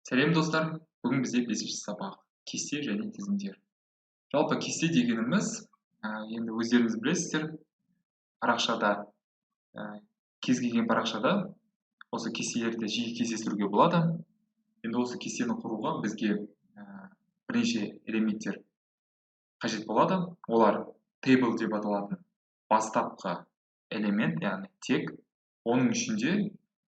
Сәлем достар, бүгін бізде 5-ші сабақ кесте және тізімдер. Жалпы кесте дегеніміз, енді өздеріңіз білесіздер, парақшада, кез келген парақшада осы кестелерді жиі кездестіруге болады. Енді осы кестені құруға бізге бірнеше элементтер қажет болады. Олар table деп аталатын бастапқы элемент, яғни тек, оның ішінде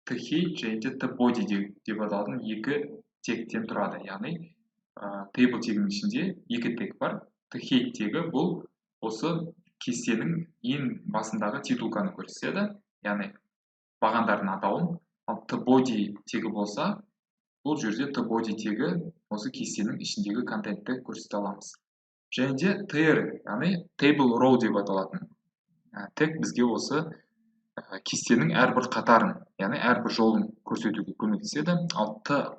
t-height және де t-body деп аталатын екі тектен тұрады. Яғни table тегінің ішінде екі тек бар. t-height тегі бұл осы кестенің ең басындағы титулканы көрсетеді, яғни бағандардың атауын. Ал t-body тегі болса, бұл жерде t-body тегі осы кестенің ішіндегі контентті көрсете аламыз. Және де tr, яғни table row деп аталатын тег бізге осы кестенің әрбір қатарын, яғни әрбір жолын көрсетуге көмектеседі. Ал th,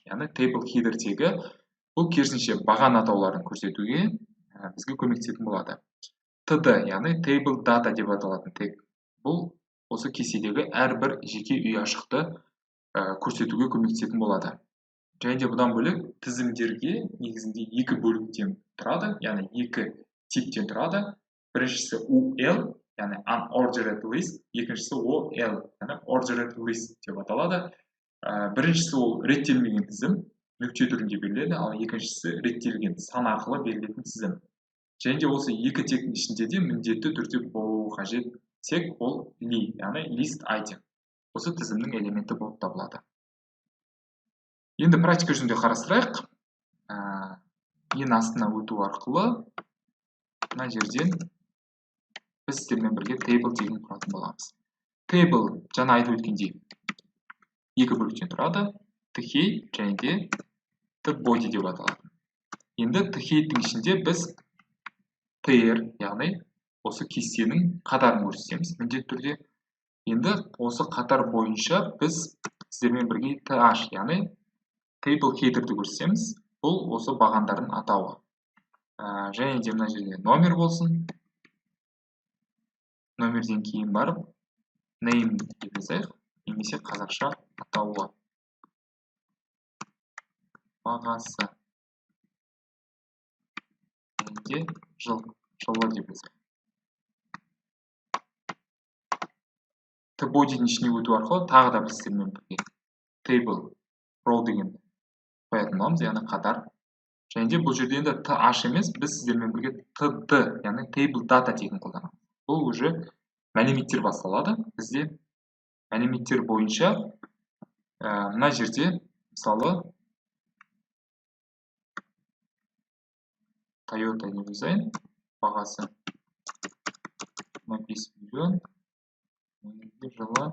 яғни table header тегі бұл керісінше баған атауларын көрсетуге бізге көмектесетін болады. td, яғни table data деп аталатын тег бұл осы кестедегі әрбір жеке ұяшықты көрсетуге көмектесетін болады. Және де бұдан бөлек тізімдерге негізінде екі бөліктен тұрады, яғни екі типтен тұрады. Біріншісі UL, яғни unordered list, екіншісі OL, яғни ordered list деп аталады. Біріншісі ол реттелмеген тізім, нүкте түрінде беріледі, ал екіншісі реттелген сан арқылы берілетін тізім. Және де осы екі тектің ішінде де міндетті түрде болуы қажет тек ол li, яғни list item. Осы тізімнің элементі болып табылады. Енді практика жүзінде қарастырайық. Ең астына өту арқылы мына жерден біз сіздермен бірге table тегін құратын боламыз. Table, жаңа айтып өткендей, екі бөліктен тұрады, t-height және де t-body деп аталады. Енді t-heighттің ішінде біз tr, яғни осы кестенің қатарын көрсетеміз міндетті түрде. Енді осы қатар бойынша біз сіздермен бірге th, яғни table header'ді көрсетеміз. Бұл осы бағандардың атауы. Және де мына жерде номер болсын. Номерден кейін барып name деп жазайық, немесе қазақша атауы. Бағасы. Және де жылы деп жазайық. t-body'дің ішіне өту арқылы тағы да біз сіздермен бірге table row деген қоятын боламыз, яғни қатар. Және де бұл жерде енді th емес, біз сіздермен бірге td, яғни table data тегін қолданамыз. Бұл уже мәліметтер басталады. Бізде мәліметтер бойынша мына жерде мысалы Toyota деп жазайын, бағасы 5 миллион, жылы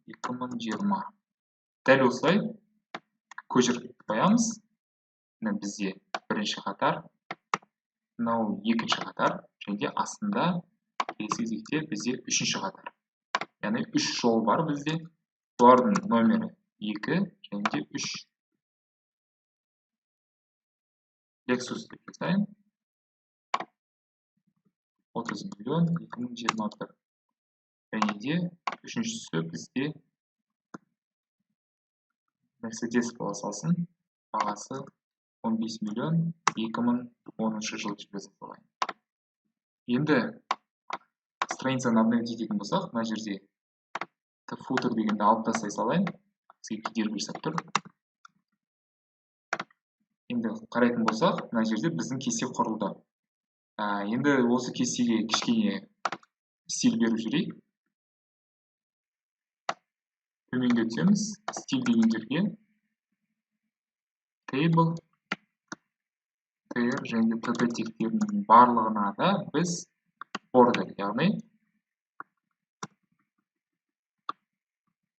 2020. Дәл осылай көшіріп қоямыз. Бізде бірінші қатар, мынау екінші қатар, және де астында келесі кезекте бізде үшінші қатар. Яғни 3 жол бар бізде. Бұлардың номері 2 және де 3. Lexus деп жазайын. 30 миллион 2021. Және де үшіншісі бізде Mercedes бола салсын. Бағасы 15 миллион 2010 жыл деп жазайын. Енді страницаны обновить ететін болсақ, мына жерде footer дегенді алып тастай салайын. Бізге кедергі жасап тұр. Енді қарайтын болсақ, мына жерде біздің кесте құрылды. Енді осы кестеге кішкене стиль беріп жүрейік. Төменге түсеміз. Стиль деген жерге table, tr және de td тектерінің барлығына да біз border, яғни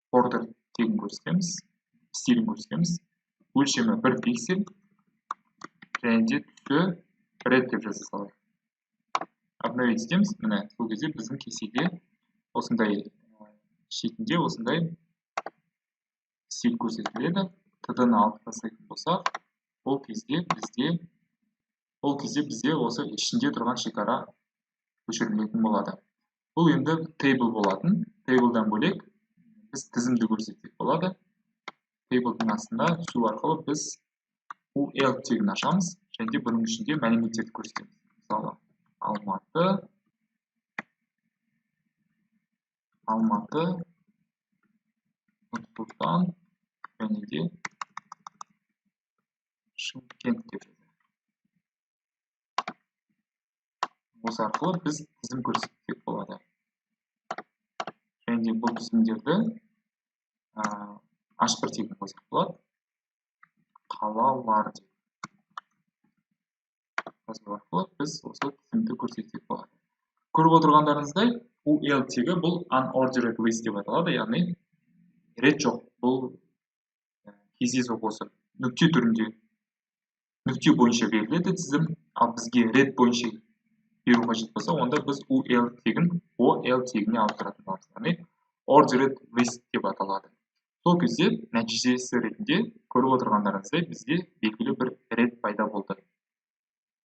border тегін көрсетеміз, стилін көрсетеміз. Өлшемі 1 пиксель және де түсі red деп жаза салайық. Обновить етеміз. Міне, сол кезде біздің кестеге осындай шетінде осындай стиль көрсетіледі. td-ны алып тастайтын болсақ, ол кезде бізде осы ішінде тұрған шекара көшірілетін болады. Бұл енді table болатын. Table'дан бөлек біз тізімді көрсетсек болады. Table'дың астында түсу арқылы біз UL тегін ашамыз және де бұның ішінде мәліметтерді көрсетеміз. Мысалы, Алматы, Нұр-Сұлтан және де Шымкент деп жазады. Осы арқылы біз тізім көрсетсек болады. Және де бұл тізімдерді H1 тегін қойсақ болады. Қалалар деп жазу арқылы біз осы тізімді көрсетсек болады. Көріп отырғандарыңыздай, UL тегі бұл unordered list деп аталады, яғни рет жоқ. Бұл кездейсоқ осы нүкте түрінде, нүкте бойынша беріледі тізім, ал бізге рет бойынша беру қажет болса, онда біз UL тегін OL тегіне ауыстыратын боламыз. Яғни ordered list деп аталады. Сол кезде нәтижесі ретінде көріп отырғандарыңыздай бізде белгілі бір рет пайда болды.